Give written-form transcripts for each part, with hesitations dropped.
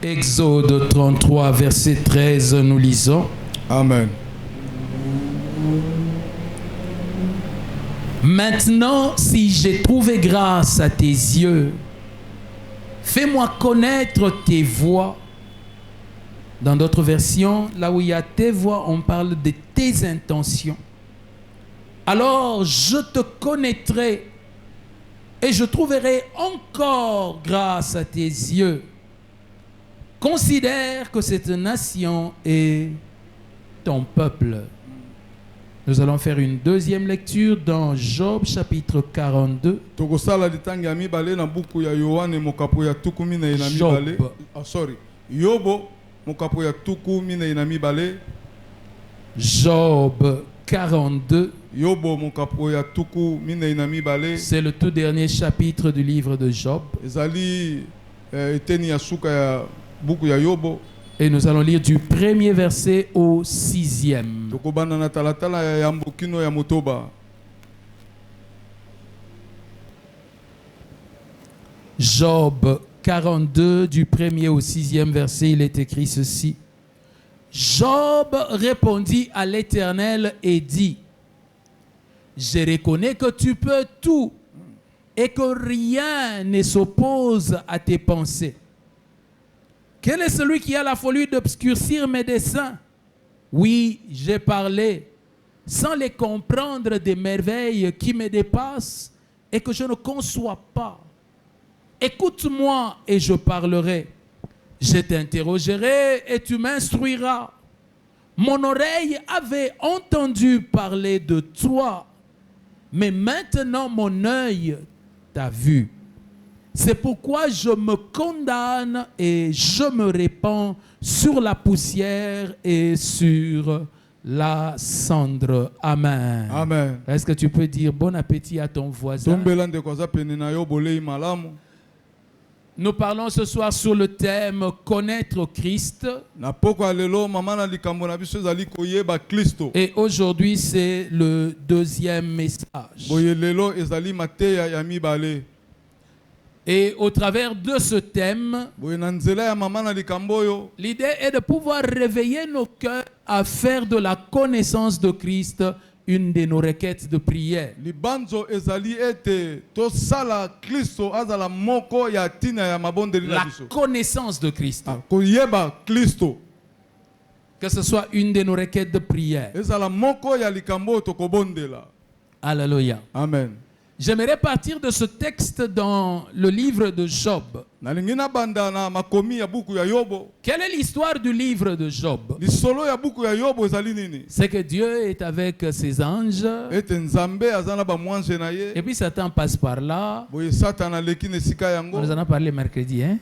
Exode 33, verset 13, nous lisons. Amen. Maintenant, si j'ai trouvé grâce à tes yeux, fais-moi connaître tes voies. Dans d'autres versions, là où il y a tes voies, on parle de tes intentions. Alors je te connaîtrai et je trouverai encore grâce à tes yeux. Considère que cette nation est ton peuple. Nous allons faire une deuxième lecture dans Job chapitre 42. Job 42. C'est le tout dernier chapitre du livre de Job. Et nous allons lire du premier verset au 6e. Job 42, du premier au 6e verset, il est écrit ceci. Job répondit à l'Éternel et dit, je reconnais que tu peux tout et que rien ne s'oppose à tes pensées. Quel est celui qui a la folie d'obscurcir mes desseins? Oui, j'ai parlé, sans les comprendre, des merveilles qui me dépassent et que je ne conçois pas. Écoute-moi et je parlerai. Je t'interrogerai et tu m'instruiras. Mon oreille avait entendu parler de toi, mais maintenant mon œil t'a vu. C'est pourquoi je me condamne et je me répands sur la poussière et sur la cendre. Amen. Amen. Est-ce que tu peux dire bon appétit à ton voisin? Nous parlons ce soir sur le thème connaître Christ. Et aujourd'hui, c'est le deuxième message. Et au travers de ce thème, l'idée est de pouvoir réveiller nos cœurs à faire de la connaissance de Christ une de nos requêtes de prière. La connaissance de Christ. Que ce soit une de nos requêtes de prière. Alléluia. Amen. J'aimerais partir de ce texte dans le livre de Job. Quelle est l'histoire du livre de Job? C'est que Dieu est avec ses anges. Et puis Satan passe par là. On nous en a parlé mercredi. Hein?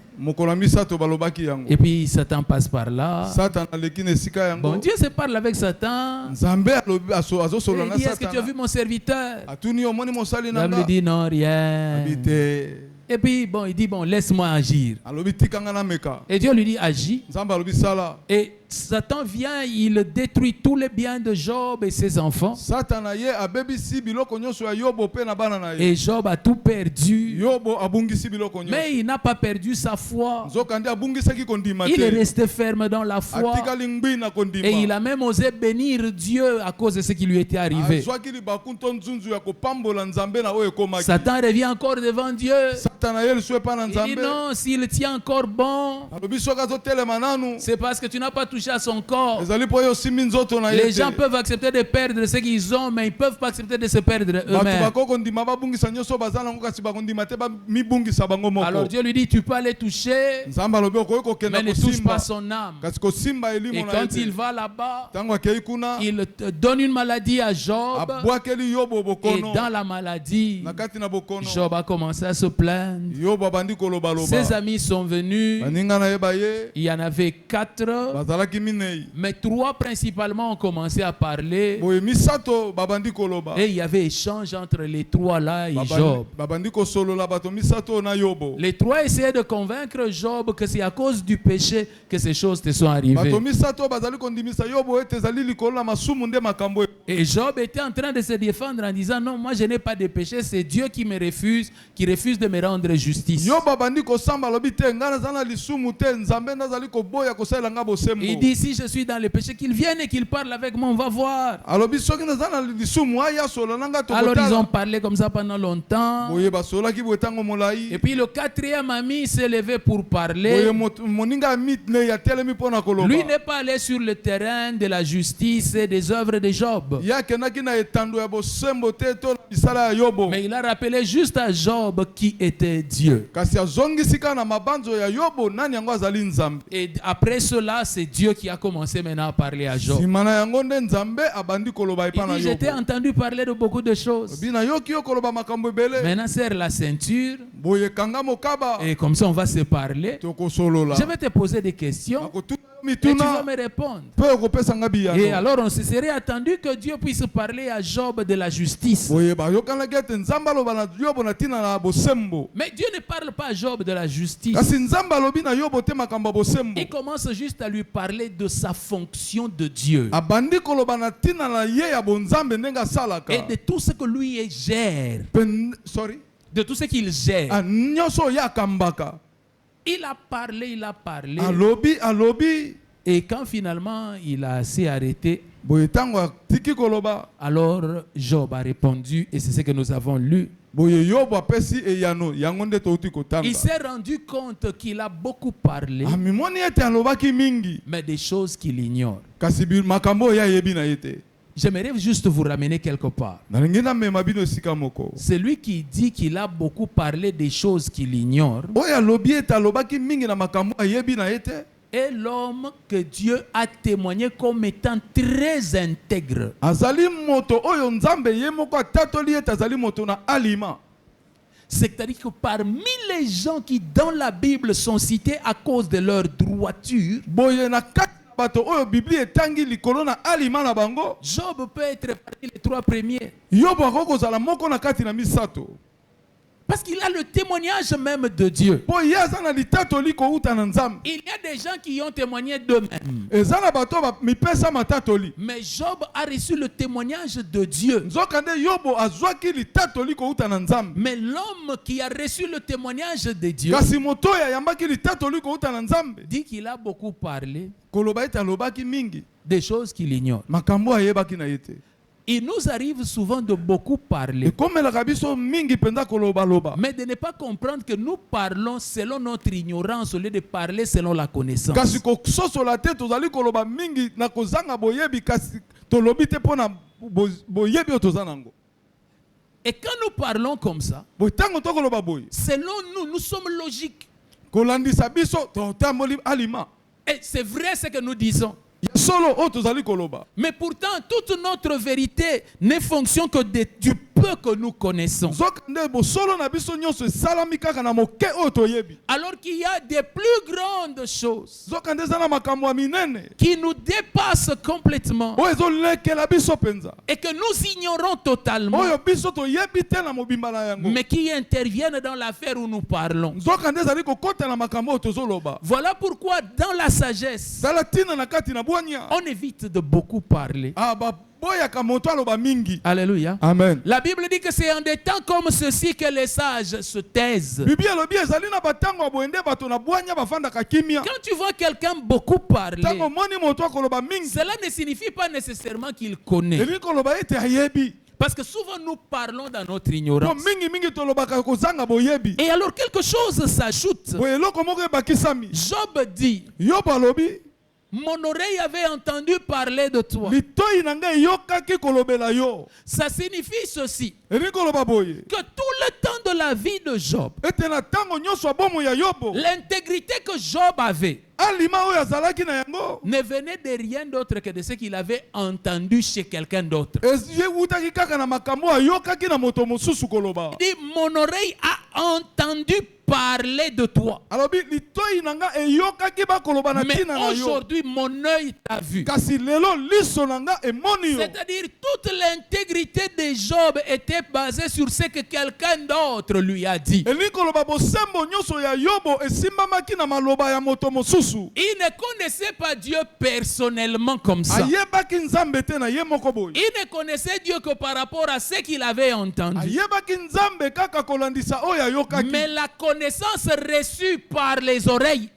Et puis Satan passe par là. Bon, Dieu se parle avec Satan. Il dit, est-ce que tu as vu mon serviteur? L'homme lui dit non, rien. Et puis, bon, il dit, bon, laisse-moi agir. Et Dieu lui dit, agis. Et Satan vient, il détruit tous les biens de Job et ses enfants. Et Job a tout perdu. Mais il n'a pas perdu sa foi. Il est resté ferme dans la foi. Et il a même osé bénir Dieu à cause de ce qui lui était arrivé. Satan revient encore devant Dieu. Il dit non, s'il tient encore bon, c'est parce que tu n'as pas touché à son corps. Les gens peuvent accepter de perdre ce qu'ils ont, mais ils ne peuvent pas accepter de se perdre eux-mêmes. Alors Dieu lui dit, tu peux aller toucher, mais ne touche pas son âme. Et quand il va là-bas, il donne une maladie à Job. Et dans la maladie, Job a commencé à se plaindre. Ses amis sont venus. Il y en avait 4. Mais 3 principalement ont commencé à parler. Et il y avait échange entre les 3 là et Job. Les 3 essayaient de convaincre Job que c'est à cause du péché que ces choses te sont arrivées. Et Job était en train de se défendre en disant non, moi je n'ai pas de péché, c'est Dieu qui refuse de me rendre justice. Il dit si je suis dans le péché, qu'il vienne et qu'il parle avec moi, on va voir. Alors ils ont parlé comme ça pendant longtemps. Et puis le quatrième ami s'est levé pour parler. Lui n'est pas allé sur le terrain de la justice et des œuvres de Job. Mais il a rappelé juste à Job qui était Dieu. Et après cela, c'est Dieu qui a commencé maintenant à parler à Job. Il dit, j'étais entendu parler de beaucoup de choses. Maintenant, serre la ceinture. Et comme ça, on va se parler. Je vais te poser des questions. Et tu vas me répondre. Et alors on se serait attendu que Dieu puisse parler à Job de la justice. Mais Dieu ne parle pas à Job de la justice. Il commence juste à lui parler de sa fonction de Dieu. Et de tout ce que lui gère. De tout ce qu'il gère. Il a parlé. Et quand finalement il a assez arrêté, alors Job a répondu, et c'est ce que nous avons lu. Il s'est rendu compte qu'il a beaucoup parlé, mais des choses qu'il ignore. J'aimerais juste vous ramener quelque part. C'est lui qui dit qu'il a beaucoup parlé des choses qu'il ignore. Et l'homme que Dieu a témoigné comme étant très intègre. C'est-à-dire que parmi les gens qui dans la Bible sont cités à cause de leur droiture, Job peut être parmi les trois premiers. Parce qu'il a le témoignage même de Dieu. Il y a des gens qui ont témoigné d'eux-mêmes. Mais Job a reçu le témoignage de Dieu. Mais l'homme qui a reçu le témoignage de Dieu dit qu'il a beaucoup parlé des choses qu'il ignore. Il nous arrive souvent de beaucoup parler, mais de ne pas comprendre que nous parlons selon notre ignorance au lieu de parler selon la connaissance. Et quand nous parlons comme ça, selon nous, nous sommes logiques. Et c'est vrai ce que nous disons. Mais pourtant, toute notre vérité ne fonctionne que du peu que nous connaissons. Alors qu'il y a des plus grandes choses qui nous dépassent complètement et que nous ignorons totalement, mais qui interviennent dans l'affaire où nous parlons. Voilà pourquoi dans la sagesse, on évite de beaucoup parler. Alléluia. Amen. La Bible dit que c'est en des temps comme ceci que les sages se taisent. Quand tu vois quelqu'un beaucoup parler, cela ne signifie pas nécessairement qu'il connaît. Parce que souvent nous parlons dans notre ignorance. Et alors quelque chose s'ajoute. Job dit, mon oreille avait entendu parler de toi. Ça signifie ceci, que tout le temps de la vie de Job, l'intégrité que Job avait ne venait de rien d'autre que de ce qu'il avait entendu chez quelqu'un d'autre. Il dit, mon oreille a entendu parler de toi. Mais aujourd'hui, mon œil t'a vu. C'est-à-dire, toute l'intégrité de Job était basée sur ce que quelqu'un d'autre lui a dit. Il ne connaissait pas Dieu personnellement comme ça. Il ne connaissait Dieu que par rapport à ce qu'il avait entendu. Mais la connaissance reçue par les oreilles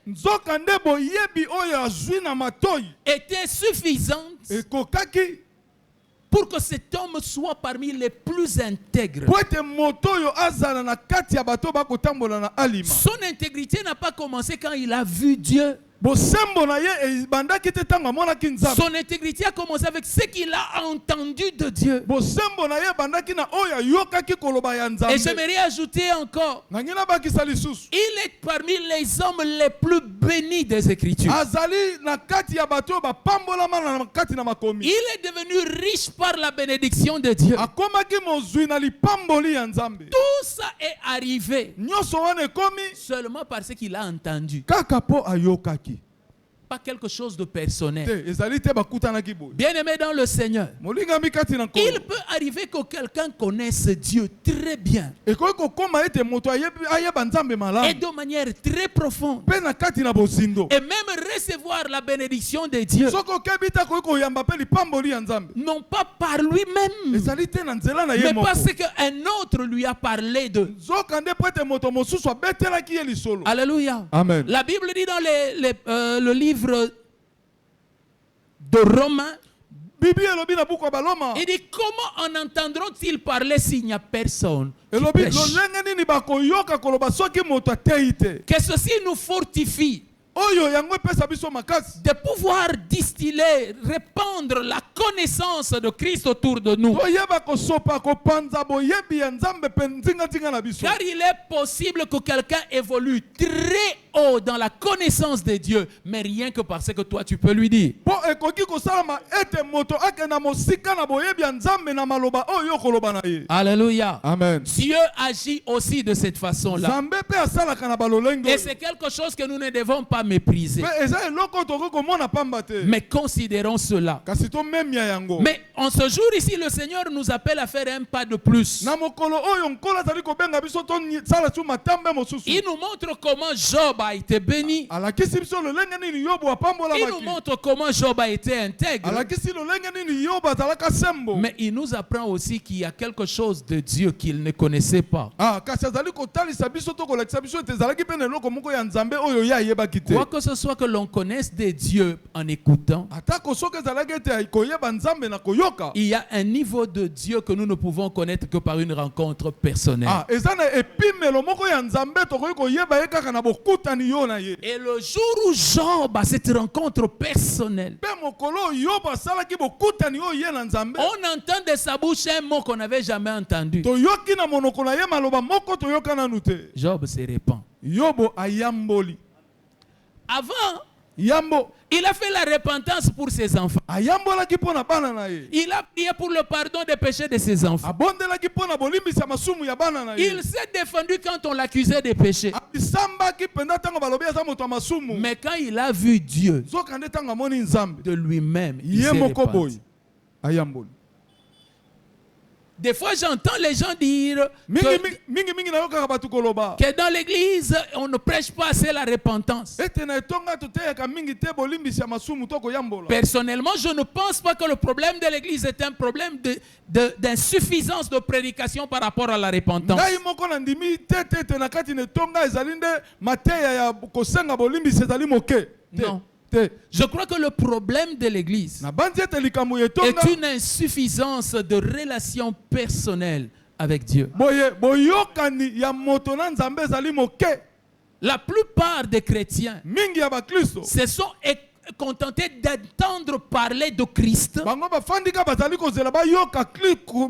était suffisante pour que cet homme soit parmi les plus intègres. Son intégrité n'a pas commencé quand il a vu Dieu. Son intégrité a commencé avec ce qu'il a entendu de Dieu. Et j'aimerais ajouter encore, il est parmi les hommes les plus bénis des Écritures. Il est devenu riche par la bénédiction de Dieu. Tout ça est arrivé seulement parce qu'il a entendu. Pas quelque chose de personnel. Bien-aimé dans le Seigneur, il peut arriver que quelqu'un connaisse Dieu très bien et de manière très profonde et même recevoir la bénédiction de Dieu, non pas par lui-même, mais parce qu'un autre lui a parlé d'eux. Alléluia. Amen. La Bible dit dans le livre de Romains, il dit: comment en entendront-ils parler s'il n'y a personne qui prêche? Que ceci nous fortifie de pouvoir distiller, répandre la connaissance de Christ autour de nous. Car il est possible que quelqu'un évolue très haut dans la connaissance de Dieu, mais rien que parce que toi tu peux lui dire. Alléluia. Amen. Dieu agit aussi de cette façon-là. Et c'est quelque chose que nous ne devons pas mépriser. Mais considérons cela. Mais en ce jour ici, le Seigneur nous appelle à faire un pas de plus. Il nous montre comment Job a été béni. Il nous montre comment Job a été intègre. Mais il nous apprend aussi qu'il y a quelque chose de Dieu qu'il ne connaissait pas. Quoi que ce soit que l'on connaisse de Dieu en écoutant, il y a un niveau de Dieu que nous ne pouvons connaître que par une rencontre personnelle. Et le jour où Job a cette rencontre personnelle, on entend de sa bouche un mot qu'on n'avait jamais entendu. Job se répand. Avant, il a fait la repentance pour ses enfants. Il a prié pour le pardon des péchés de ses enfants. Il s'est défendu quand on l'accusait des péchés. Mais quand il a vu Dieu de lui-même, il s'est répandu. Des fois, j'entends les gens dire que dans l'église, on ne prêche pas assez la repentance. Personnellement, je ne pense pas que le problème de l'église est un problème d'insuffisance de prédication par rapport à la repentance. Non. Je crois que le problème de l'église est une insuffisance de relation personnelle avec Dieu. La plupart des chrétiens se sont contentés d'entendre parler de Christ. bango bafandika bazali kozela bayoka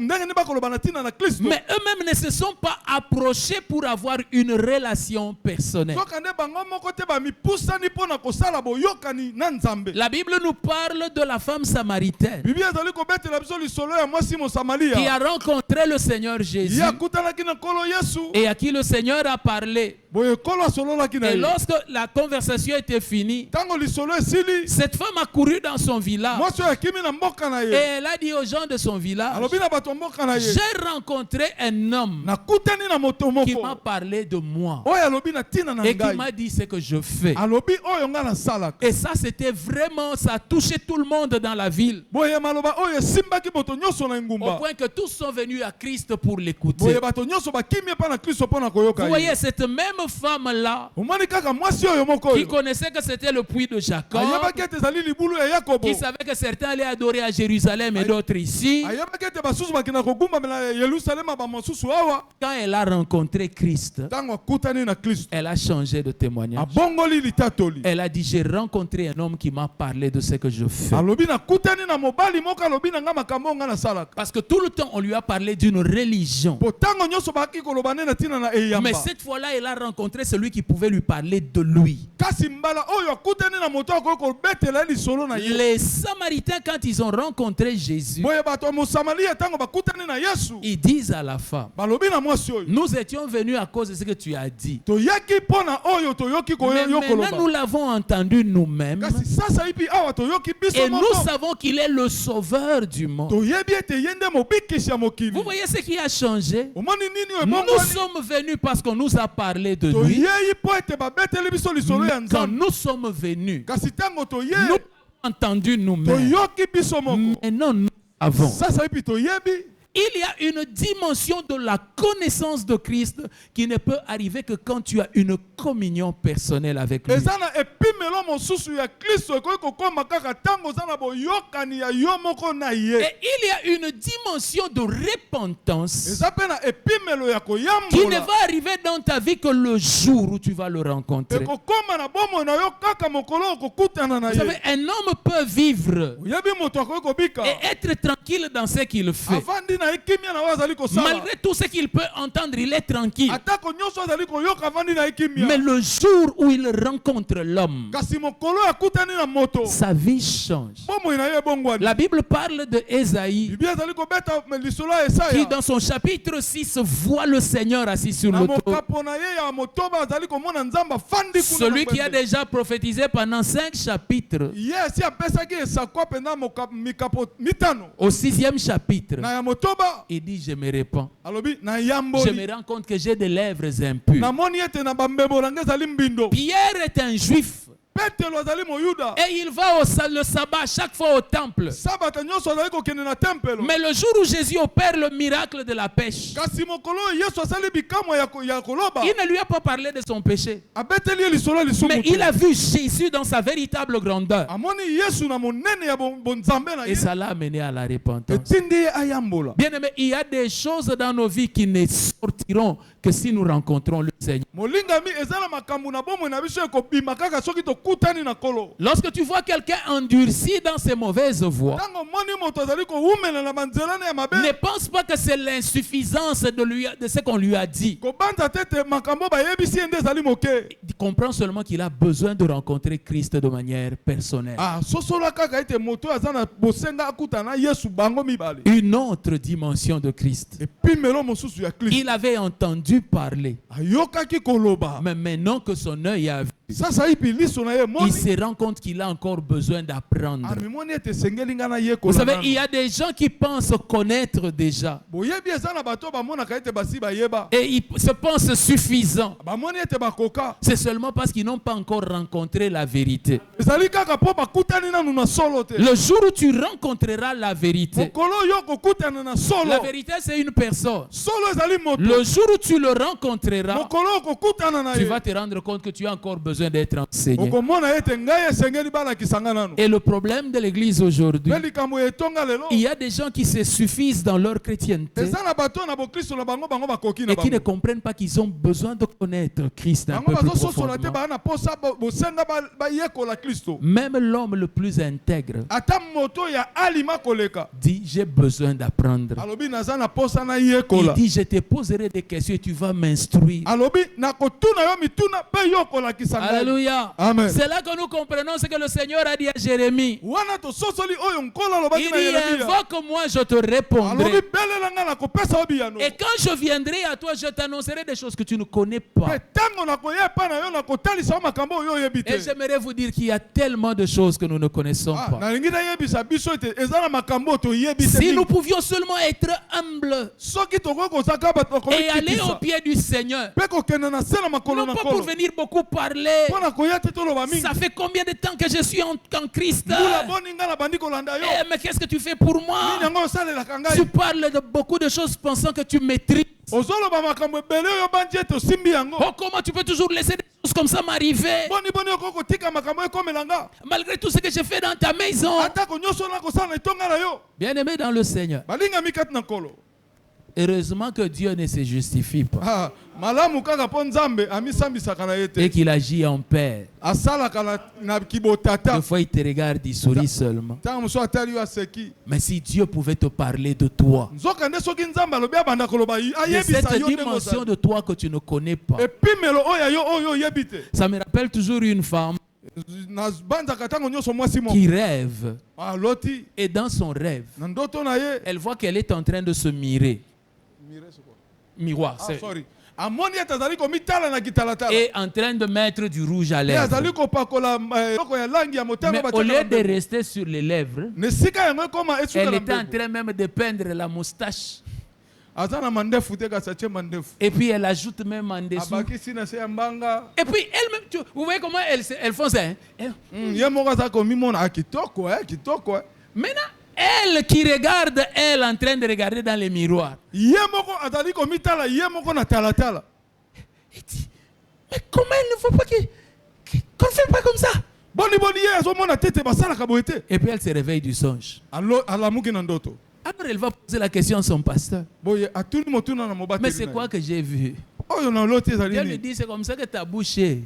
ndenge ni bakoloba na ntina na Kristo. Mais eux-mêmes ne se sont pas approchés pour avoir une relation personnelle. soka nde bango moko te bamipusani mpo na kosala boyokani na Nzambe. La Bible nous parle de la femme samaritaine Biblia ezali kobetela biso lisolo ya mwasi Mosamaria qui a rencontré le Seigneur Jésus ye akutanaki na nkolo Yesu et à qui le Seigneur a parlé. boye nkolo asololaki na Et ye. lorsque la conversation était finie, ntango lisolo esili cette femme a couru dans son village mwasi oyo akimi na mboka na et ye elle a dit aux gens de son village, alobi na bato ya mboka na ye j'ai rencontré un homme nakutani na moto qui m'a moko parlé de moi oyo alobi na ntina na et qui ngai m'a dit ce que je fais. alobi oyo ngai nasalaka. Et ça, c'était vraiment, ça a touché tout le monde dans la ville. boye maloba oyo esimbaki moto nyonso na Au engumba. point que tous sont venus à Christ pour l'écouter. boye bato nyonso bakimi epa na Kristo mpo na koyoka Vous ye. voyez, cette même femme-là, omoni kaka mwasi oyo moko qui oyo connaissait que c'était le puits de Jacob, ayebaki ete ezali libulu ya Yakobo, qui savait que certains allaient adorer à Jérusalem et d'autres ici, ayebaki ete basusu bakina kogumbamela Yerusalema bamosusu awa. quand elle a rencontré Christ, ntango akutani na Kristo elle a changé de témoignage. abongoli litatoli. Elle a dit, j'ai rencontré un homme qui m'a parlé de ce que je fais. alobi nakutani na mobali moko alobi na ngai makambo oyo ngai nasalaka. Parce que tout le temps, on lui a parlé d'une religion. po ntango nyonso baki koloba nde na ntina na eyamba. Mais cette fois-là, elle a rencontré celui qui pouvait lui parler de lui. kasi mbala oyo akutani na moto akoki kobetela ye lisolo na ye. Les Samaritains, quand ils ont rencontré Jésus, boye bato ya Mosamaria ntango bakutani na Yesu ils disent à la femme, balobi na mwasi oyo nous étions venus à cause de ce que tu as dit. toyaki mpo na oyo toyoki Mais yo maintenant, nous koloba. l'avons entendu nous-mêmes kasi sasa ipi awa toyoki biso et nous moko savons qu'il est le sauveur du monde. toyebi ete ye nde mobikisi ya mokili. Vous voyez ce qui a changé? omoni nini oyo Nous ebongwani sommes venus parce qu'on nous a parlé de lui. toyei mpo ete babeteli biso lisolo ya Mais quand Nzambe. nous sommes venus, kasi ntango toye nous avons entendu nous-mêmes. toyoki biso moko. Maintenant, nous avons. sasa ipi toyebi Il y a une dimension de la connaissance de Christ qui ne peut arriver que quand tu as une communion personnelle avec lui. eza na epimelo mosusu ya Kristo ekoki kokoma kaka ntango oza na boyokani ya yo moko na ye. Et il y a une dimension de repentance eza mpe na epimelo ya qui ne koyambola va arriver dans ta vie que le jour où tu vas le rencontrer. ekokoma na bomoi na yo kaka mokolo okokutana na Vous savez, ye. un homme peut vivre oyebi moto akoki kobika et être tranquille dans ce qu'il fait. avandi na ye kimia na oyo azali kosala Malgré tout ce qu'il peut entendre, il est tranquille. atako nyonso azali koyoka avandi na ye kimia. Mais le jour où il rencontre l'homme, kasi mokolo oyo akutani na moto sa vie change. bomoi na ye ebongwani. La Bible parle de Ésaïe biblia ezali kobeta lisolo ya qui Esaya dans son chapitre 6 voit le Seigneur assis sur na le trône. mokapo na ye ya motoba azali komona Nzambe afandi kuna na Celui qui a ngwembe. déjà prophétisé pendant 5 chapitres. ye esi apesaki esakwa mpenza mikapo mitano Au 6e chapitre, na ya motoba il dit, je me répands. alobi na Je yamboli me rends compte que j'ai des lèvres impures. namoni ete na bambebo nanga ezali mbindo. Pierre est un juif petelo azali moyuda et il va le sabbat chaque fois au temple. sabata nyonso azali kokende na tempelo. Mais le jour où Jésus opère le miracle de la pêche, kasi mokolo oyo yesu asali bikamwa ya koloba il ne lui a pas parlé de son péché. abeteli ye lisolo ya lisumu Mais te. il a vu Jésus dans sa véritable grandeur. amoni yesu na monene ya bonzambe na Et ye ça l'a amené à la repentance. etindi ye ayambola. Bien aimé, il y a des choses dans nos vies qui ne sortiront que si nous rencontrons le Seigneur. molingami eza na makambo na bomoi na biso ekobima kaka soki tokutani na kolo. Lorsque tu vois quelqu'un endurci dans ses mauvaises voies, ntango moni moto azali kowumela na banzela na ya mabe ne pense pas que c'est l'insuffisance de ce qu'on lui a dit. kobanza te ete makambo bayebisi ye nde ezali moke. Il comprend seulement qu'il a besoin de rencontrer Christ de manière personnelle. sosola kaka ete moto oyo aza na bosenga akutana na yesu bango mibale. Une autre dimension de Christ. epimelo mosusu ya Kristo Il avait entendu parler, ayokaki koloba. mais maintenant que son œil a vu, sasa ipi liso na ye il moni se rend compte qu'il a encore besoin d'apprendre. amimoni ete esengeli nga na ye Vous savez, kolana. il y a des gens qui pensent connaître déjà boyebi eza na bato bamonaka ete basi bayeba et ils se pensent suffisants. bamoni ete bakoka. C'est seulement parce qu'ils n'ont pas encore rencontré la vérité. ezali kaka mpo bakutani nanu na solo te. Le jour où tu rencontreras la vérité, mokolo oyo okokutana na solo. la vérité c'est une personne. solo ezali moto. Le jour où tu le rencontreras, mokolo oyo okokutana na tu ye vas te rendre compte que tu as encore besoin d'être enseigné. okomona ete ngai esengeli balakisanga nanu. Et le problème de l'église aujourd'hui, mpe likambo etonga lelo il y a des gens qui se suffisent dans leur chrétienté eza na bato na bokristo na bango bakoki na et qui ne bango. comprennent pas qu'ils ont besoin de connaître Christ un bango peu plus bazososola te profondément. baa na posa bosenga bayekola Kristo. Christo. Même l'homme le plus intègre Ata moto ya alima koleka. dit j'ai besoin d'apprendre. Alobi naza na posa na Il yekola. dit je te poserai des questions et tu vas m'instruire. Alobi na kotuna yo mituna pe yokola kisanga. Alléluia. Amen. C'est là que nous comprenons ce que le Seigneur a dit à Jérémie. Wana to sosoli oyo nkola lobaki Il na dit Yeremia. invoque-moi, je te Alobi répondrai. belela nga na kopesa obi yano. Et quand je viendrai à toi, je t'annoncerai des choses que tu ne connais pas. Pe tango na koya pa na yo na kotalisa makambo oyo yebite. Et j'aimerais vous dire qu'il y a tellement de choses que nous ne connaissons pas. Na lingi na yebisa biso ete ezana makambo to yebite. Si nous pouvions seulement être humbles Soki toko kozaka bato ko et aller au pied du Seigneur, pe ko kena na sena makolo non na pas pour kolo. venir beaucoup parler. Pona koya te to loba mingi. Ça fait combien de temps que je suis en Christ? Mbula boni nga na bandi kolanda yo. Mais qu'est-ce que tu fais pour moi? Nini yango osalelaka Tu ngai. parles de beaucoup de choses pensant que tu maîtrises. Ozoloba makambo ebele oyo bandi ete osimbi yango. Oh, comment tu peux toujours laisser des choses comme ça m'arriver? Boni oko kotika makambo ekomela nga. Malgré tout ce que j'ai fait dans ta maison. Atako nyonso na kosala etonga na yo. Bien-aimé dans le Seigneur. Balinga mikati na kolo. Heureusement que Dieu ne se justifie pas. Ah, malamu kaka po Nzambe amisambisaka na ye te. Et qu'il agit en père. Asalaka na kibotata. Des fois, il te regarde, il sourit seulement. Tango mosu atali yo aseki. Mais si Dieu pouvait te parler de toi, Nzoka nde soki Nzambe alobi abanda koloba de ayebisa cette yo nde dimension mosala. de toi que tu ne connais pas. Epimelo oyo yo oyo oyebi te. Ça me rappelle toujours une femme Na banzaka tango nyonso mwasi moko. qui rêve. Aloti Et dans son rêve, na ndoto na ye. elle voit qu'elle est en train de se mirer. Miroir. Ah, c'est- sorry. Amoni ete azali komitala na kitalatala. Et en train de mettre du rouge à Ye lèvres. azali kopakola eloko ya langi ya motema Mais au batiaka lieu na de mbeto. rester sur les lèvres, Na esika yango ekoma esuka elle na était en mbeto. train même de peindre la moustache. Aza na mandefu te kasi atie mandefu. Et puis elle ajoute même en dessous. Abakisi na se ya mbanga. Et puis elle-même, vous voyez comment elles font ça, hein? Ye moko aza komimona kitoko kitoko. Maintenant, elle qui regarde, elle en train de regarder dans les miroirs. Ye moko azali komitala ye moko na talatala. Elle dit, mais comment elle ne faut pas qu'on ne fait pas comme ça? Boni ye azomona tete basalaka boye te. Et puis elle se réveille du songe. Alamuki na ndoto. Alors elle va poser la question à son pasteur. Boye atuni motuna na mobateli. Mais c'est quoi que j'ai vu? Oyo na loti ezali Dieu lui ni. dit, c'est comme ça que ta bouche est.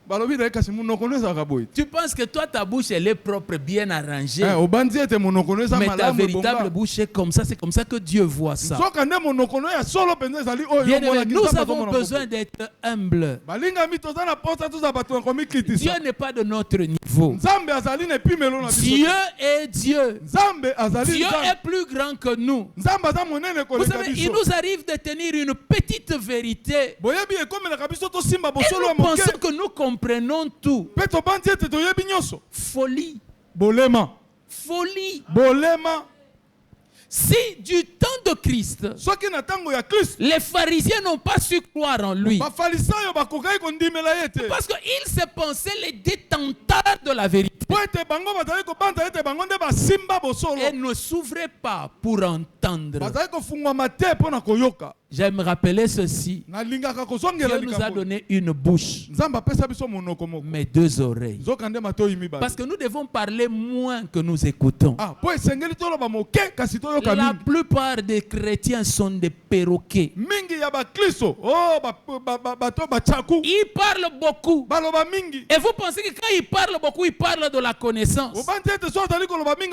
Balobi na kasi munoko no ezalaka boye. Tu penses que toi, ta bouche, elle est propre, bien arrangée. Obandi ete monoko no eza Mais ta malamu véritable ebonga. bouche est comme ça. C'est comme ça que Dieu voit ça. Soka nde monoko no ya solo penza ezali oyo Bien mona aimé, nous kitamba avons komona besoin moko. d'être humbles. Balinga mi toza na posa toza bato na Dieu komikitisa. n'est pas de notre niveau. Nzambe azali na epimelo na biso. Dieu est Dieu. Nzambe azali Dieu Nzambe. est plus grand que nous. Nzambe aza monene Vous koleka savez, il biso. nous arrive de tenir une petite vérité. Boyebi ekomelaka biso tosimba Et bosolo ya nous moke. pensons que nous comprenons tout. Mpe tobandi ete toyebi nyonso. Folie. Bolema. Folie. Bolema. Si du temps de Christ, Soki na tango ya Kristo. les pharisiens n'ont pas su croire en lui, Bafarisayo bakokaki kondimela ye te. parce qu'ils se pensaient les détenteurs de la vérité Po ete bango bazali kobanda ete bango nde basimba bosolo. et ne s'ouvraient pas pour entendre. Bazali kofungwama te mpo na koyoka. J'aime rappeler ceci. Nalingaka kozongela Dieu nous a likambo. donné une bouche, Nzambe apesa biso monoko moko. mais deux oreilles. Nzoka nde matoi mibale. Parce que nous devons parler moins que nous écoutons. Ah, po esengeli toloba moke kasi toyoka La mingi. plupart des chrétiens sont des perroquets. Mingi ya bakristo. Oh, bato batyaku. Ils parlent beaucoup. Baloba mingi. Et vous pensez que quand ils parlent beaucoup, ils parlent de la connaissance? Obandi ete so azali koloba mingi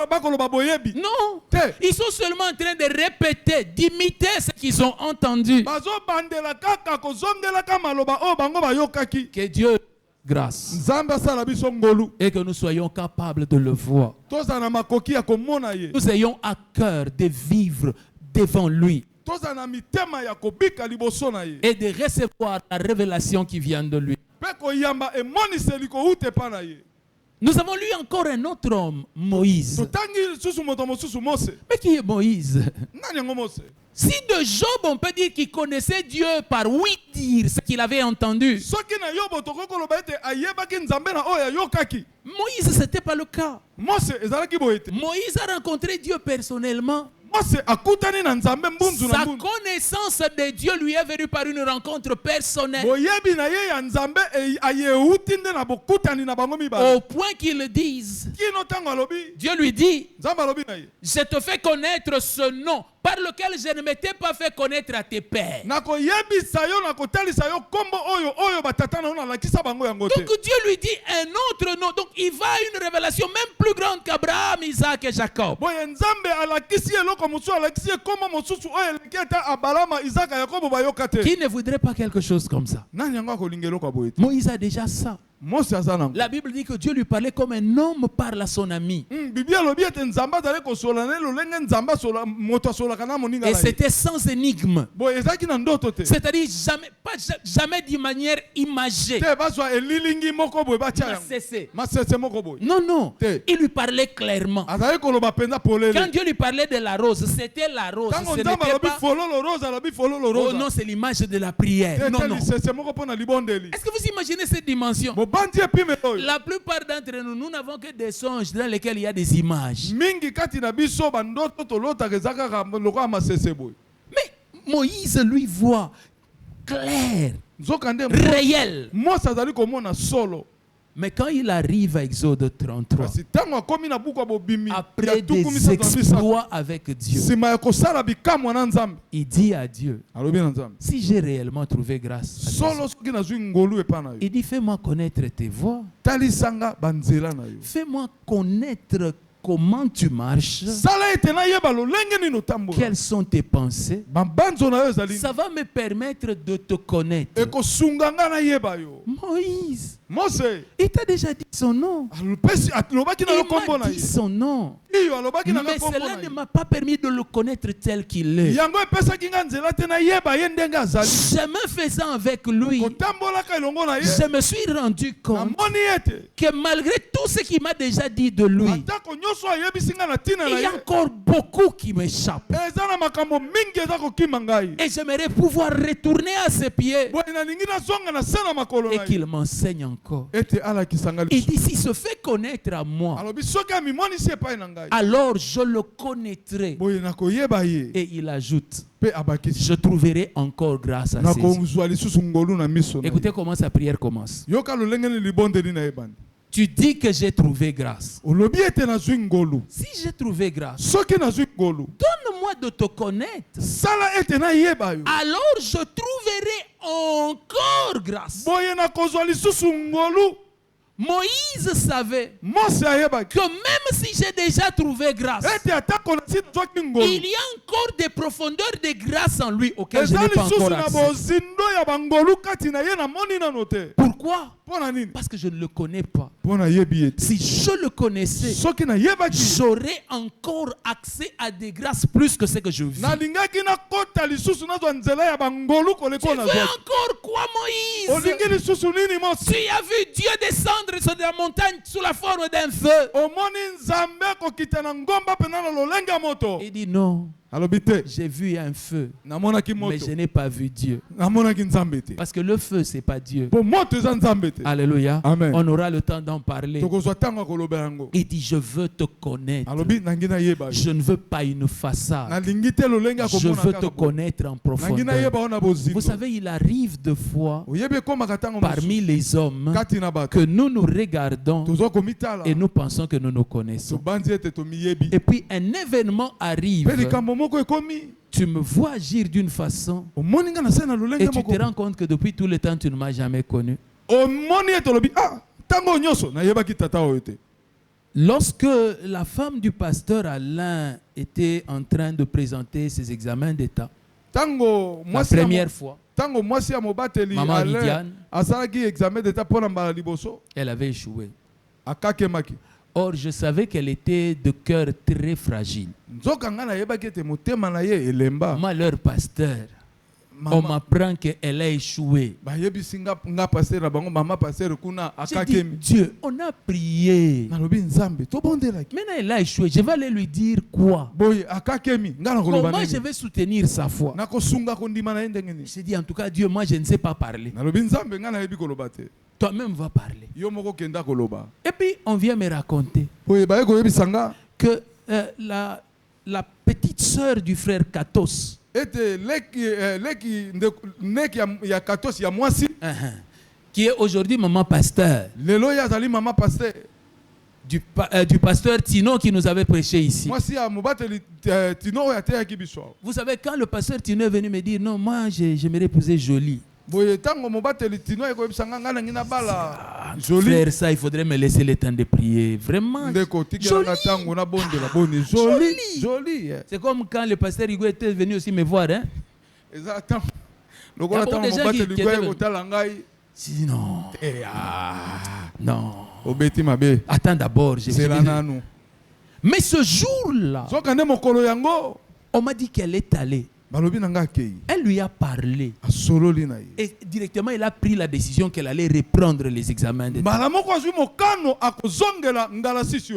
bakoloba boyebi. Non. Te. Ils sont seulement en train de répéter, d'imiter ce qu'ils ont entendu. Bazobandela kaka kozongelaka maloba oyo bango bayokaki. Que Dieu grâce Nzambe asala biso ngolu. et que nous soyons capables de le voir. Toza na makoki ya komona ye. Nous ayons à cœur de vivre devant lui Toza na mitema ya kobika liboso na ye. et de recevoir la révélation qui vient de lui. Pe koyamba emoniseli kouta epa na ye. Nous avons lu encore un autre homme, Moïse. Totangi lisusu moto mosusu Mose. Mais qui est Moïse? Nani yango Mose? Si de Job, on peut dire qu'il connaissait Dieu par oui dire ce qu'il avait entendu. Soki na Yobo tokoko koloba ete ayebaki Nzambe na oyo ayokaki. Moïse, ce n'était pas le cas. Mose ezalaki boye te. Moïse a rencontré Dieu personnellement. Mose akutani na Nzambe mbunzu na Sa mbunzu. connaissance de Dieu lui est venue par une rencontre personnelle. Boyebi na ye ya Nzambe ayeuti nde na bokutani na bango mibale. Au point qu'ils disent, Kino tango alobi. Dieu lui dit, Nzambe alobi na ye. Je te fais connaître ce nom par lequel je ne m'étais pas fait connaître à tes pères. Nakoyebisa yo nakotalisa yo kombo oyo batata na yo nalakisa bango yango te. Donc Dieu lui dit un autre nom. Donc il va à une révélation même plus grande qu'Abraham, Isaac et Jacob. Boye Nzambe alakisi eloko mosusu alakisi kombo mosusu oyo eleki ata Abraham, Isaac, Yakobo bayoka te. Qui ne voudrait pas quelque chose comme ça? Nani yango akolinga eloko boye te. Moïse a déjà ça. Mose aza nango. La Bible dit que Dieu lui parlait comme un homme parle à son ami. Bible alobi ete Nzambe azali kosola ne lolenge Nzambe asola moto asolaka na moninga na Et ye. c'était sans énigme. Boye ezaki na ndoto te. C'est-à-dire jamais d'une manière imagée. Te bazwa elilingi moko boye batia yango. Masese moko boye. Non, non. Te. Il lui parlait clairement. Azali koloba penza polele. Quand Dieu lui parlait de la rose, c'était la rose. Tango Ce Nzambe n'était alobi pas... fololo rose alobi fololo Oh rose. non, c'est l'image de la prière. Non, non. Lisese moko pona libondeli. Est-ce que vous imaginez cette dimension? Bo bandi epime oyo. La plupart d'entre nous, nous n'avons que des songes dans lesquels il y a des images. Mingi kati na biso bandoto tolota kezaka lokwa masese boye. Mais Moïse lui voit clair, Nzokande réel. Mose azali komona solo. Mais quand il arrive à Exode 33, Kasi tango akomi na buku bobimi. après des exploits avec Dieu, Sima ya kosala bikamwa na Nzambe. il dit à Dieu, Alobi na Nzambe. si j'ai réellement trouvé grâce à tes Solo yeux, soki nazwi ngolu epa na yo. il dit, fais-moi connaître tes voies. Talisanga banzela na yo. Fais-moi connaître comment tu marches. Sala ete na yeba lolenge nino tambola. Quelles sont tes pensées? Banzo na yo ezali. Ça va me permettre de te connaître. Eko sunganga na yeba yo. Moïse, Mose. il t'a déjà dit son nom. Alopesi alobaki na yo Il kombo m'a na dit ye. son nom. Iyo alobaki na Mais kombo cela na ne ye. m'a pas permis de le connaître tel qu'il est. Yango epesaki nga nzela te na yeba ye ndenge azali. Chemin faisant avec lui, Kotambolaka elongo na ye. je me suis rendu compte Namoni ete. que malgré tout ce qu'il m'a déjà dit de lui, Atako nyonso ayebisi nga na tina na il y ye. a encore beaucoup qui m'échappent. Eza na makambo mingi eza kokima ngai. Et j'aimerais pouvoir retourner à ses pieds Boye nalingi nazonga na se na makolo et na ye. qu'il m'enseigne encore. Ete alakisanga Il lisusu. dit, s'il se fait connaître à moi, Alobi soki amimonisi epai na ngai. alors je le connaîtrai. Boye nakoyeba ye. Et il ajoute, Pe abakisi. je trouverai encore grâce à ses yeux. Nakozwa lisusu ngolu na miso na ye. Écoutez comment sa prière commence. Yoka lolenge ni libondeli na ye bandi. Tu dis que j'ai trouvé grâce. Olobi ete nazwi ngolu. Si j'ai trouvé grâce, Soki nazwi ngolu. donne-moi de te connaître. Sala ete na yeba yo. Alors je trouverai encore grâce. Boye nakozwa lisusu ngolu. Moïse savait Mose ayebaki. que même si j'ai déjà trouvé grâce, Ete atako na si nazwaki ngolu. il y a encore des profondeurs de grâce en lui auxquelles je Eza n'ai pas lisusu encore na accès. bozindo ya bangolu kati na ye namoni nano te. Pourquoi? Pona nini? Parce que je ne le connais pas. Pona yebi ete. Si je le connaissais, Soki na yebaki. j'aurais encore accès à des grâces plus que ce que je vis. Nalingaki nakota lisusu nazwa nzela ya bangolu Tu koleko veux nazwaki. encore quoi, Moïse? Olingi lisusu nini Mose? Tu as vu Dieu descendre sur la montagne sous la forme d'un feu. Omoni Nzambe kokita na ngomba pena na lolenge ya moto. Il dit non, Alobi te. j'ai vu un feu, Namonaki mais moto. je n'ai pas vu Dieu. Namonaki Nzambe te. Parce que le feu, c'est pas Dieu. Po moto eza Nzambe te. Alléluia. Amen. On aura le temps d'en parler. Tokozwa tango koloba yango. Il dit, je veux te connaître. Alobi nangi na yeba. Je ne veux pas une façade. Nalingi te lolenge ya Je komona veux kaka te boye. connaître en Nangi na profondeur. yeba ona bozindo. Vous savez, il arrive de fois Oyebe komaka tango parmi les hommes kati na bato. que nous nous regardons Tozwa komitala. et nous pensons que nous nous connaissons. Tobandi ete tomiyebi. Et puis un événement arrive. Pe likambo moko ekomi. Tu me vois agir d'une façon Omoni nga na se na lolenge et tu moko. te rends compte que depuis tout le temps, tu ne m'as jamais connu. Omoni ete olobi ah tango nyonso nayebaki tata oyo te. Lorsque la femme du pasteur Alain était en train de présenter ses examens d'État, Tango la mwasi ya première fois, tango mwasi ya mobateli Maman Alain Lydiane, asalaki examen d'état mpona mbala liboso elle avait échoué. akakemaki. Or, je savais qu'elle était de cœur très fragile. Nzoka nga nayebaki ete motema na ye elemba. Moi, leur pasteur, on m'apprend qu'elle a échoué. Bayebisi nga pasteur na bango mama pasteur kuna J'ai dit, akakemi. Dieu, on a prié. Nalobi Nzambe tobondelaki. Maintenant, elle a échoué. Je vais aller lui dire quoi? Boye akakemi nga na koloba Comment je nini. vais soutenir sa foi? Nakosunga kondima na ye ndenge nini. J'ai dit, en tout cas, Dieu, moi, je ne sais pas parler. Nalobi Nzambe nga nayebi koloba te. Toi-même, va parler. Yo moko kenda koloba. Et puis, on vient me raconter Boye baye koyebisa nga que la petite sœur du frère Katos, ete leki neki ya katos ya mwasi qui est aujourd'hui maman pasteur, lelo ya azali mama pasteur. du pasteur Tino qui nous avait prêché ici. Moi si à mobateli Tino ya te ya kibiswa. Vous savez, quand le pasteur Tino est venu me dire, non, moi j'aimerais épouser Jolie. Boye tango mobateli Tino eko bisanga ngana ngina bala. Joli. Frère, ça, il faudrait me laisser le temps de prier. Vraiment. Joli. Joli. C'est comme quand le pasteur Hugo était venu aussi me voir. Hein? Exactement. Sinon. Non. Attends d'abord. Mais ce jour-là, on m'a dit qu'elle est allée. Elle lui a parlé. Et directement, il a pris la décision qu'elle allait reprendre les examens de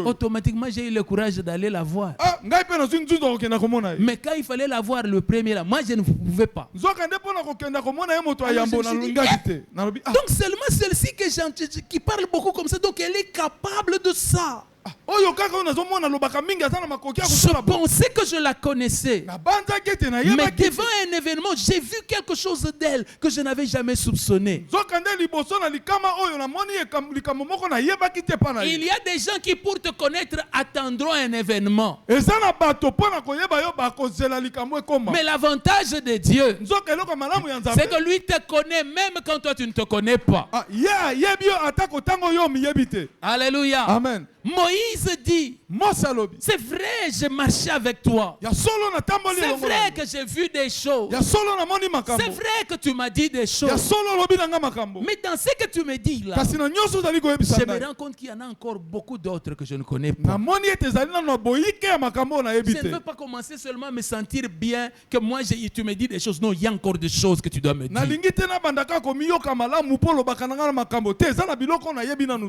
automatiquement, j'ai eu le courage d'aller la voir. Mais quand il fallait la voir le premier, là, moi, je ne pouvais pas. Donc, seulement celle-ci qui parle beaucoup comme ça, donc elle est capable de ça. Je pensais que je la connaissais. Mais devant un événement, j'ai vu quelque chose d'elle que je n'avais jamais soupçonné. Il y a des gens qui, pour te connaître, attendront un événement. Mais l'avantage de Dieu, c'est que lui te connaît même quand toi tu ne te connais pas. Alléluia. Amen. Moïse dit, c'est vrai, j'ai marché avec toi. C'est vrai que j'ai vu des choses. C'est vrai que tu m'as dit des choses. Mais dans ce que tu me dis là, je me rends compte qu'il y en a encore beaucoup d'autres que je ne connais pas. Je ne veux pas commencer seulement à me sentir bien que moi tu me dis des choses. Non, il y a encore des choses que tu dois me dire.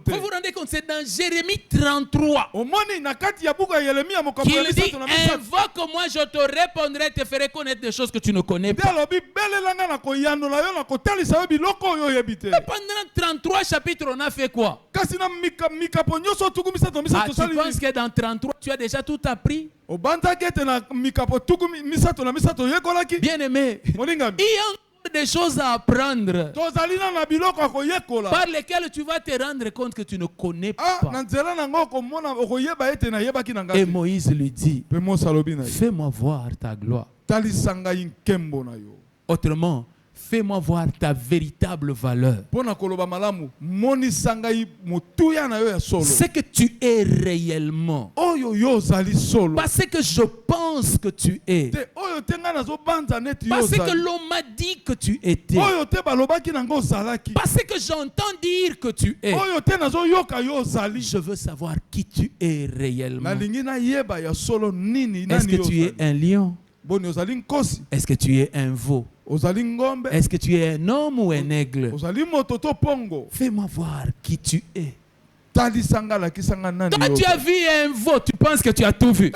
Vous vous rendez compte, c'est dans Jérémie 33 qu'il dit, invoque-moi, je te répondrai, te ferai connaître des choses que tu ne connais pas. Mais pendant 33 chapitres, on a fait quoi? Ah, tu penses que dans 33, tu as déjà tout appris? Bien aimé, il y a des choses à apprendre par lesquelles tu vas te rendre compte que tu ne connais pas. Et Moïse lui dit, fais-moi voir ta gloire. Autrement, fais-moi voir ta véritable valeur. Ce que tu es réellement. Parce que je pense que tu es. Parce que l'on m'a dit que tu étais. Parce que j'entends dire que tu es. Je veux savoir qui tu es réellement. Est-ce que tu es un lion? Est-ce que tu es un veau? Est-ce que tu es un homme ou un aigle? Fais-moi voir qui tu es. Toi, tu as vu un veau, tu penses que tu as tout vu.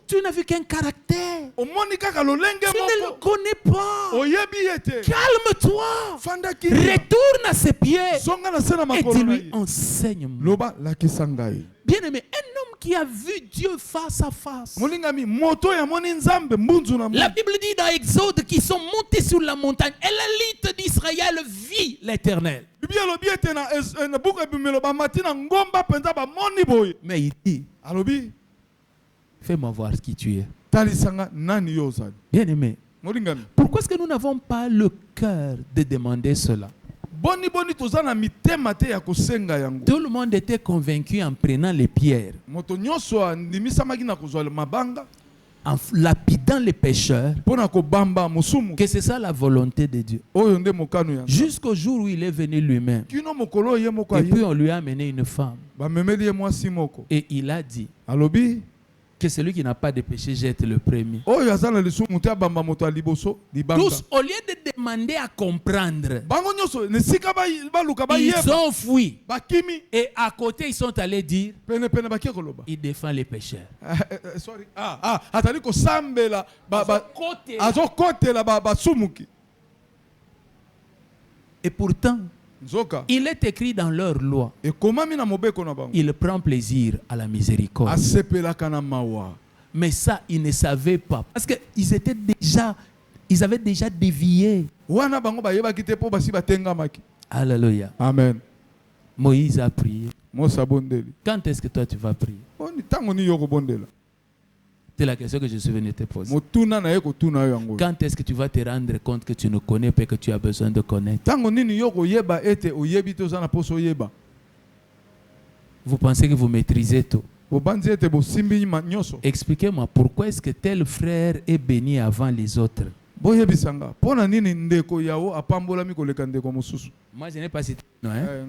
Tu n'as vu qu'un caractère. Tu ne le connais pas. Calme-toi. Retourne à ses pieds et dis-lui, enseigne-moi. Bien-aimé, un homme qui a vu Dieu face à face. La Bible dit dans Exode qu'ils sont montés sur la montagne et l'élite d'Israël vit l'Éternel. Mais il dit, fais-moi voir qui tu es. Bien-aimé, pourquoi est-ce que nous n'avons pas le cœur de demander cela? Tout le monde était convaincu en prenant les pierres, en lapidant les pécheurs, que c'est ça la volonté de Dieu. Jusqu'au jour où il est venu lui-même. Et puis on lui a amené une femme. Et il a dit que celui qui n'a pas de péché jette le premier. Tous, au lieu de demander à comprendre, ils ont fui. Et à côté, ils sont allés dire, il défend les pécheurs. Et pourtant, il est écrit dans leur loi, il prend plaisir à la miséricorde. Mais ça, ils ne savaient pas. Parce qu'ils avaient déjà dévié. Alléluia. Amen. Moïse a prié. Quand est-ce que toi tu vas prier? C'est la question que je suis venu te poser. Quand est-ce que tu vas te rendre compte que tu ne connais pas et que tu as besoin de connaître? Vous pensez que vous maîtrisez tout. Expliquez-moi pourquoi est-ce que tel frère est béni avant les autres? Moi je n'ai pas cité. Non, hein?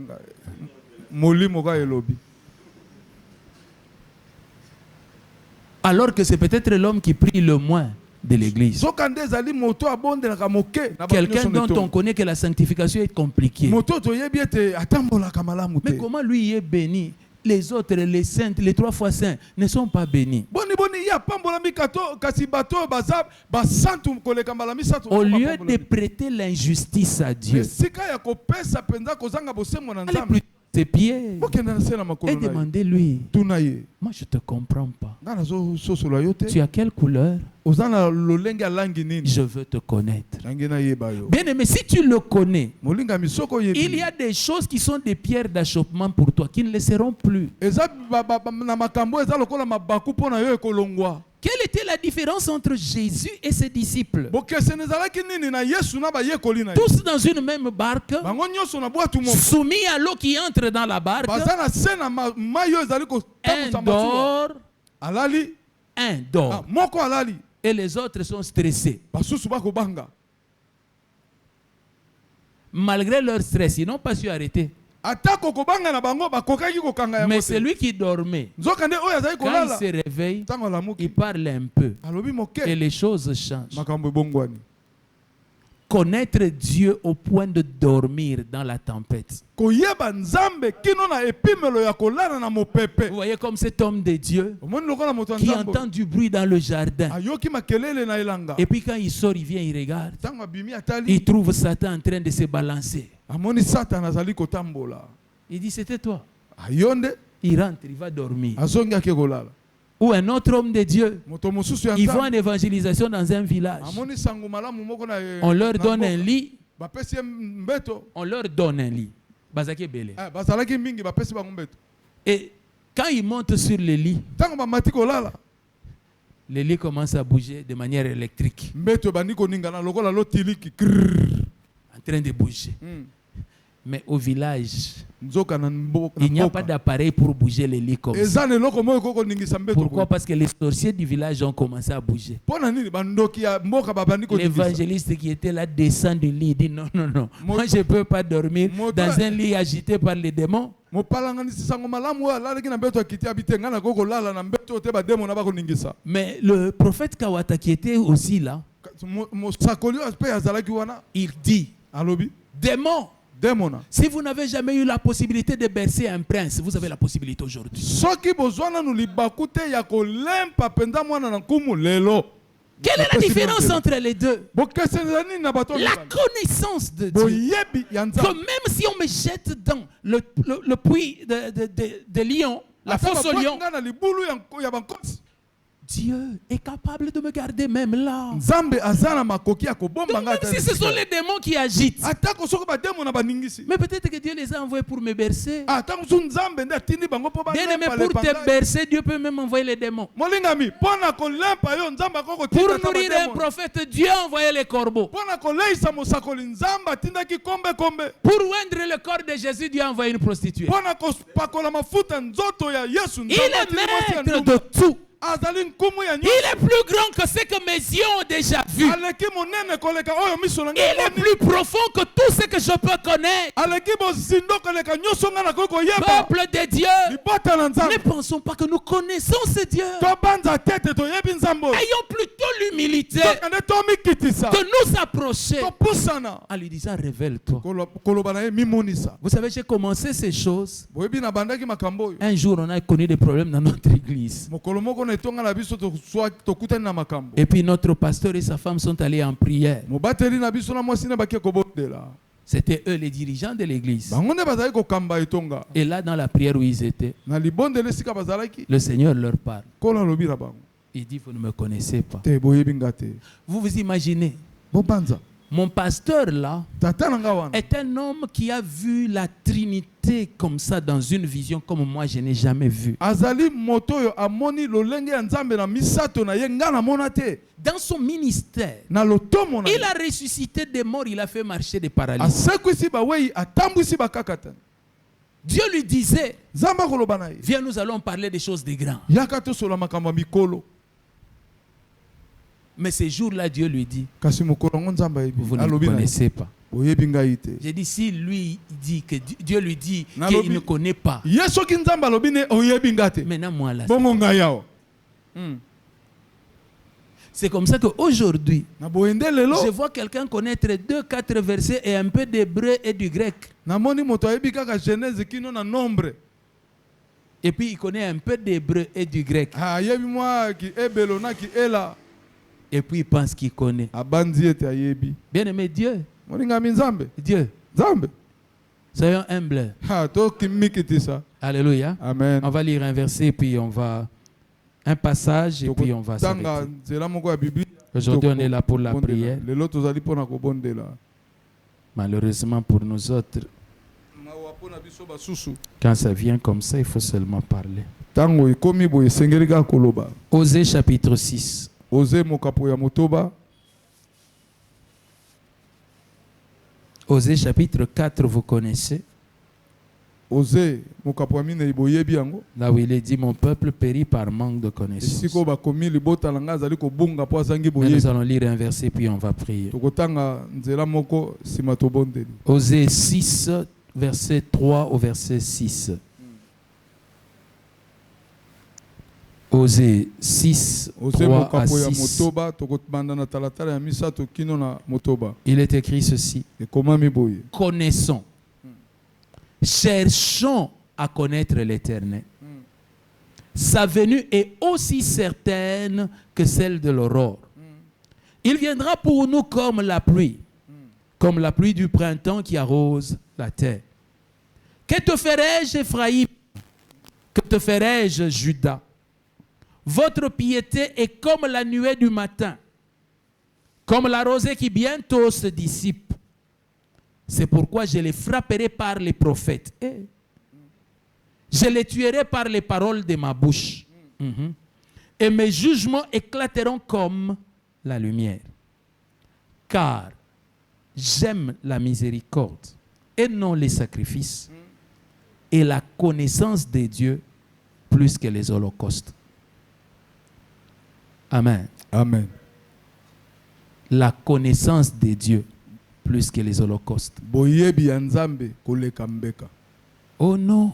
Alors que c'est peut-être l'homme qui prie le moins de l'église. Quelqu'un dont on connaît que la sanctification est compliquée. Mais comment lui est béni? Les autres, les saints, les 3 fois saints, ne sont pas bénis. Au lieu de prêter l'injustice à Dieu, allez plutôt ses pieds et demandez-lui. Moi, je ne te comprends pas. Tu as quelle couleur? Je veux te connaître. Bien aimé, si tu le connais, il y a des choses qui sont des pierres d'achoppement pour toi, qui ne le seront plus. Quelle était la différence entre Jésus et ses disciples? Tous dans une même barque, soumis à l'eau qui entre dans la barque. Un dort, un dort. Et les autres sont stressés. Malgré leur stress, ils n'ont pas su arrêter. Mais celui qui dormait, quand il se réveille, il parle un peu. Et les choses changent. Connaître Dieu au point de dormir dans la tempête. Vous voyez comme cet homme de Dieu qui entend du bruit dans le jardin. Et puis quand il sort, il vient, il regarde. Il trouve Satan en train de se balancer. Il dit, c'était toi. Il rentre, il va dormir. Ou un autre homme de Dieu, ils vont en évangélisation dans un village. On leur donne un lit. On leur donne un lit. Et quand ils montent sur le lit, commence à bouger de manière électrique. En train de bouger. Mais au village, il n'y a pas d'appareil pour bouger les lits comme ça. Pourquoi? Parce que les sorciers du village ont commencé à bouger. L'évangéliste qui était là descend du lit, il dit non, non, non. Moi, je ne peux pas dormir dans un lit agité par les démons. Mais le prophète Kawata qui était aussi là, il dit, démons, si vous n'avez jamais eu la possibilité de bercer un prince, vous avez la possibilité aujourd'hui. Quelle est la différence entre les deux? La connaissance de Dieu. Que même si on me jette dans le puits de lion, la fosse au lion, Dieu est capable de me garder même là. Donc même si ce sont les démons qui agitent, mais peut-être que Dieu les a envoyés pour me bercer. Bien aimé, pour te bercer, Dieu peut même envoyer les démons. Pour nourrir un prophète, Dieu a envoyé les corbeaux. Pour oindre le corps de Jésus, Dieu a envoyé une prostituée. Il est maître de tout. Il est plus grand que ce que mes yeux ont déjà vu. Il est plus profond que tout ce que je peux connaître. Peuple de Dieu, ne pensons pas que nous connaissons ce Dieu. Ayons plutôt l'humilité de nous approcher en lui disant révèle-toi. Vous savez, j'ai commencé ces choses. Un jour, on a connu des problèmes dans notre église. Et puis notre pasteur et sa femme sont allés en prière. C'était eux les dirigeants de l'église. Et là, dans la prière où ils étaient, le Seigneur leur parle. Il dit, vous ne me connaissez pas. Vous vous imaginez Mon pasteur là tata na nga wana est un homme qui a vu la Trinité comme ça dans une vision comme moi je n'ai jamais vu. azali moto oyo amoni lolenge ya nzambe na misato na ye nga namona te. Dans son ministère, Na lotomo na il a ressuscité des morts, il a fait marcher des paralysés. asekwisi bawei atambwisi bakakatani. Dieu lui disait, Nzambe akoloba na ye viens, nous allons parler des choses des grands. yaka tosola makambo ya mikolo. Mais ces jours-là, Dieu lui dit, Kasi mokolo ngo nzambe ayebi vous ne le alobi na ye connaissez pas. oyebi ngai te. J'ai dit, si lui dit que Dieu lui dit Na qu'il lobi- ne connaît pas, ye soki nzambe alobi ne oyebi nga te maintenant moi là, bongo ngai awa c'est comme ça qu'aujourd'hui, na boyende lelo je vois quelqu'un connaître 2-4 versets et un peu d'hébreu et du grec. namoni moto ayebi kaka genèse kino na nombre Et puis il connaît un peu d'hébreu et du grec. ayebi mwa ki ebelo na ki ela Et puis il pense qu'il connaît. abandi ete ayebi Bien aimé Dieu, molingami nzambe Dieu, nzambe soyons humbles. tokimikitisa. Alléluia. Amen. On va lire un verset et puis on va... Un passage et puis on va tanga s'arrêter. nzela moko ya Biblia. Aujourd'hui on est là pour la Bondela. prière. Lelo tozali pona kobondela. Malheureusement pour nous autres, Mawa pona biso basusu. quand ça vient comme ça, il faut seulement parler. Tango ekomi boye sengeli kaka koloba. Osée chapitre 6. Osée mokapo ya motoba. Osée chapitre 4, vous connaissez. Osée mokapo ya minei boyebi yango. Là où il est dit, mon peuple périt par manque de connaissance. Esiko bakomi libota na nga azali kobunga po azangi Mais boyebi. nous allons lire un verset puis on va prier. Tokotanga nzela moko sima tobondeli. Osée 6, verset 3 au verset 6. Osée 6, Osée 3 à mokapo ya 6. motoba tokotbanda na talatala ya misato kino na motoba. Il est écrit ceci. Ekomami boye. Connaissons. Cherchons à connaître l'Éternel. Sa venue est aussi certaine que celle de l'aurore. Il viendra pour nous comme la pluie du printemps qui arrose la terre. Que te ferai-je, Ephraïm? Que te ferai-je, Juda? Votre piété est comme la nuée du matin, comme la rosée qui bientôt se dissipe. C'est pourquoi je les frapperai par les prophètes. Je les tuerai par les paroles de ma bouche. Et mes jugements éclateront comme la lumière. Car j'aime la miséricorde et non les sacrifices et la connaissance de Dieu plus que les holocaustes. Amen. Amen. La connaissance de Dieu plus que les holocaustes. Boyebi ya nzambe koleka mbeka. Oh non.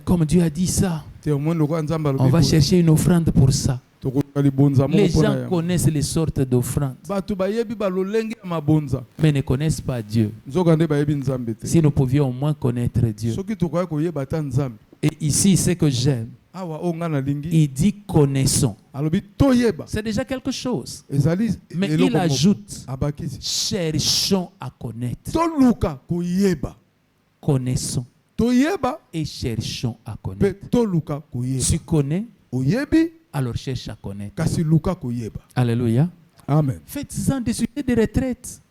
Comme Dieu a dit ça, Te omoni kwa nzambe alobi. on va chercher une offrande pour ça. Tokoka libonza moko Les pona gens ya. connaissent les sortes d'offrandes, Batu bayebi balolenge ya mabonza. mais ne connaissent pas Dieu. Nzoka nde bayebi nzambe te. Si nous pouvions au moins connaître Dieu. Soki tokoya koyeba ta nzambe. Et ici, ce que j'aime, Awa o nga na lingi. il dit connaissons. Alobi toyeba. C'est déjà quelque chose. Ezali Mais eloko il moko. ajoute, Abakisi. cherchons à connaître. Toluka koyeba. Connaissons Toyeba et cherchons à pe connaître. toluka koyeba. Tu connais, Oyebi alors cherche à connaître. kasi luka koyeba. Alléluia. Amen. Faites-en des sujets de retraite.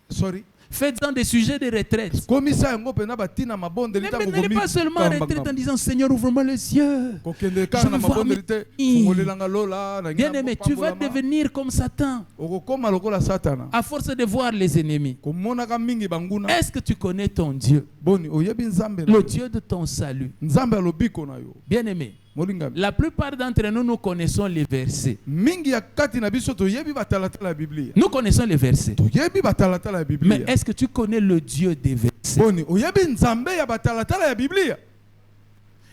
Sorry. Faites-en des sujets de retraite. Komisa yango pena batina mabonde lita N'allez pas seulement en retraite en disant Seigneur, ouvre-moi les yeux. kokende Je kana veux na voir mabonde mes lite filles. fungolelanga lola na Bien aimé, tu vas devenir comme Satan okokoma lokola satana à force de voir les ennemis. komonaka mingi banguna. Est-ce que tu connais ton Dieu, Boni oyebi nzambe na le yo. Dieu de ton salut? Nzambe alobiko na yo Bien aimé, molingami. la plupart d'entre nous, nous connaissons les versets. Mingi ya kati na biso toyebi batalatala ya Biblia. Nous connaissons les versets. Toyebi batalatala ya Mais Biblia. est-ce que tu connais le Dieu des versets? Boni oyebi nzambe ya batalatala ya Biblia.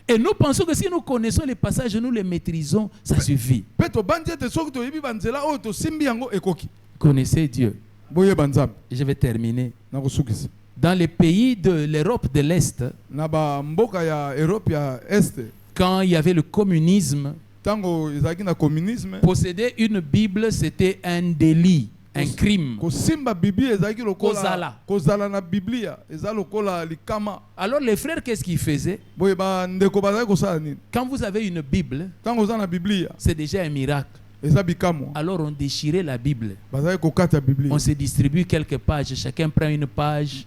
Et nous pensons que si nous connaissons les passages, nous les maîtrisons, ça suffit. Pe tobandi ete soki toyebi banzela oyo tosimbi yango ekoki. Connaissez Dieu. Boyeba nzambe. Je vais terminer. Na kosukisa. Dans les pays de l'Europe de l'Est, Na ba mboka ya Europe ya Este. quand il y avait le communisme, Tango ezalaki na communisme. posséder une Bible, c'était un délit, un crime. Kosimba Biblia ezalaki Kozala. kozala na Biblia eza lokola likama. Alors les frères, qu'est-ce qu'ils faisaient? Boye ba ndeko bazali kosala nini? Quand vous avez une Bible, Tango oza na Biblia c'est déjà un miracle. eza bikamwa Alors on déchirait la Bible. bazali kokata Bible On se distribue quelques pages. Chacun prend une page.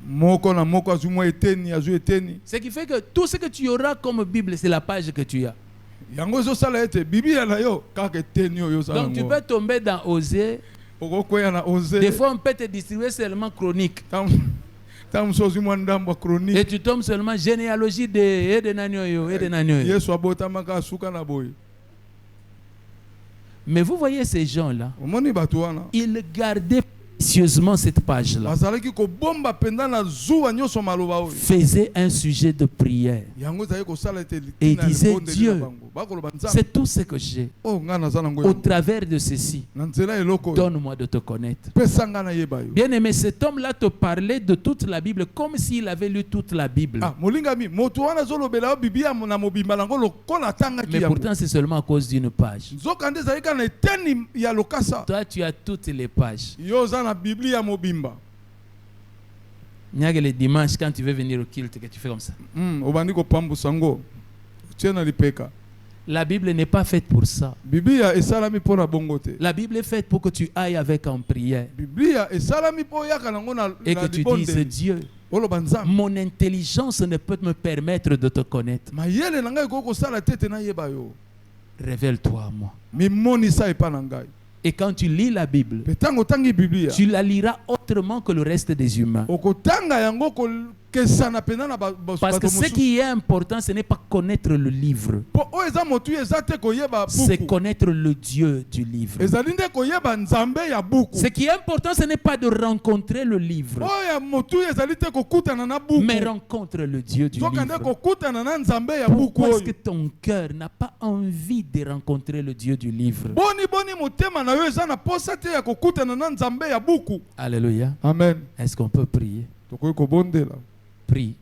moko na moko azwi mwa eteni azwi eteni Ce qui fait que tout ce que tu auras comme Bible, c'est la page que tu as. yango ezosala ete Biblia na yo kaka eteni oyo ozala Donc tu yango peux tomber dans Osée. okokwea na Osée Des fois, on peut te distribuer seulement chronique. ta mosusu ozwi mwa ndambo ya Et chronique tu tombes seulement généalogie de Nanyoyo, de Nanyoyo. yesu abotamaka asuka na boye. Mais vous voyez ces gens-là, omoni bato wana ils gardaient précieusement cette page-là. bazalaki kobomba mpenza na zuwa nyonso maloba oyo Faisait un sujet de prière. yango ezali kosala ete Et il litina ya disait, libondeli Dieu, na bango bakoloba nzambe c'est tout ce que j'ai. oyo ngai naza nango Au yango travers de ceci, na nzela eloko oyo donne-moi de te connaître. pesa ngai nayeba yo. Bien aimé, cet homme-là te parlait de toute la Bible comme s'il avait lu toute la Bible. Ah, molingami moto wana azolobela yo biblia na mobimba nango lokola atangaki Mais yango pourtant, c'est seulement à cause d'une page. nzoka nde ezali kaka na eteni ya lokasa Toi, tu as toutes les pages. yo oza na biblia ya mobimba Il n'y a que les dimanches, quand tu veux venir au culte, que tu fais comme ça. obandi kopambusa yango otie na lipeka La Bible n'est pas faite pour ça. biblia esalami mpo na bongo te La Bible est faite pour que tu ailles avec en prière biblia esalami mpo oyaka nango na et que tu dises, libondeli Dieu, oloba nzambe mon intelligence ne peut me permettre de te connaître. mayele na ngai ekoki kosala te ete nayeba yo Révèle-toi à moi. mimonisa epa na ngai Et quand tu lis la Bible, mpe ntango otangi biblia tu la liras autrement que le reste des humains. okotanga yango kokesana mpenza na Parce que bato ce mosusu qui est important, ce n'est pas connaître le livre, mpo oyo eza motu eza te koyeba c'est buku connaître le Dieu du livre. ezali nde koyeba nzambe ya buku Ce qui est important, ce n'est pas de rencontrer le livre, oyo ya motu ezali te kokutana na buku mais rencontre le Dieu du soka nde livre. kokutana na nzambe ya buku Pourquoi est-ce que oyo ton cœur n'a pas envie de rencontrer le Dieu du livre? boni motema na yo eza na posa te ya kokutana na nzambe ya buku Alléluia. amen Est-ce qu'on peut prier? tokoki kobondela Prie.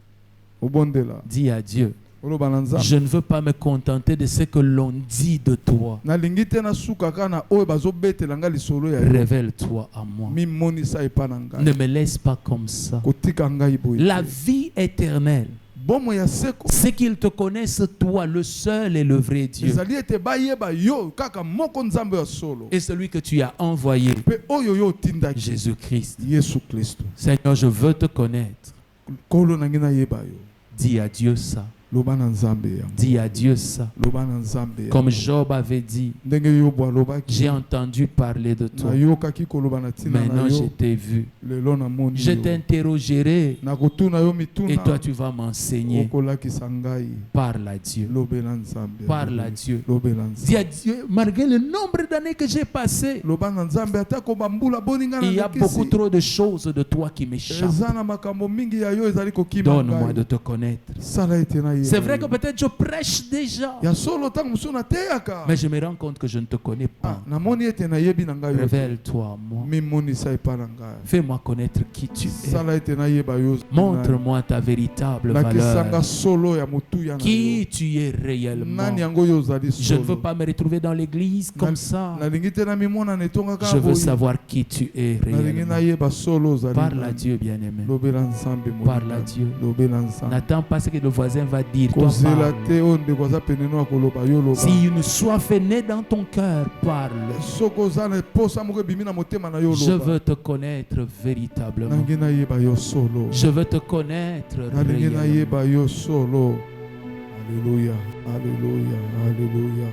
obondela Dis à Dieu, oloba na nzambe je ne veux pas me contenter de ce que l'on dit de toi. nalingi te nasuka kaka na oyo bazobetela ngai lisolo ya yo Révèle-toi à moi. mimonisa epa na ngai Ne me laisse pas comme ça. kotika ngai boye La te. vie éternelle, bomo ya seko c'est qu'ils te connaissent toi, le seul et le vrai Dieu, ezali ete bayeba yo kaka moko nzambe ya solo et celui que tu as envoyé, mpe oyo yo otindaki Jésus-Christ. yesu kristo Seigneur, je veux te connaître. nkolo na ngai nayeba yo Dis à Dieu ça. loba na nzambe yango Dis à Dieu ça. loba na nzambe yango Comme Job avait dit, ndenge yobo alobaki j'ai entendu parler de toi. nayokaki koloba na ntina na Maintenant, je yo t'ai vu. lelo namoni Je yo t'interrogerai nakotuna yo et mituna toi, tu vas m'enseigner. okolakisa ngai Parle à Dieu. lobela nzambe Parle à Dieu. lobela Dis à nzambe Dieu, malgré le nombre d'années que j'ai passé, loba na nzambe atako bambula boni ngai il y na a beaucoup lekisi trop de choses de toi qui m'échappent. eza na makambo mingi ya yo ezali kokima Donne-moi de ngai te connaître. sala ete nayeba C'est vrai que yo. peut-être je prêche déjà, ya solo ntango mosusu nateyaka mais je me rends compte que je ne te connais pas. namoni ete nayebi na ngai yo te. Révèle-toi à moi. mimonisa epa na ngai Fais-moi connaître qui tu es. sala ete nayeba yo Montre-moi ta véritable lakisanga valeur. solo ya motuya na yo Qui tu es réellement. nani yango oyo ozali Je ne veux solo pas me retrouver dans l'église comme ça. nalingi te namimona na etonga kaka Je veux boye. savoir qui tu es nalingi réellement. nayeba solo ozali Parle à nani. Dieu, bien-aimé. lobela nzambe Parle à Dieu. lobela nzambe N'attends pas ce que le voisin va dire. Toi, kozela parle. te oyo ndeko aza peneno akoloba yo loba Si une soif est née dans ton cœur, parle. soki oza na posa moko ebimi na motema na yo Je loba veux te connaître véritablement. nalingi nayeba yo solo Je veux te connaître nalingi réellement. nayeba yo solo alleluya alleluya alleluya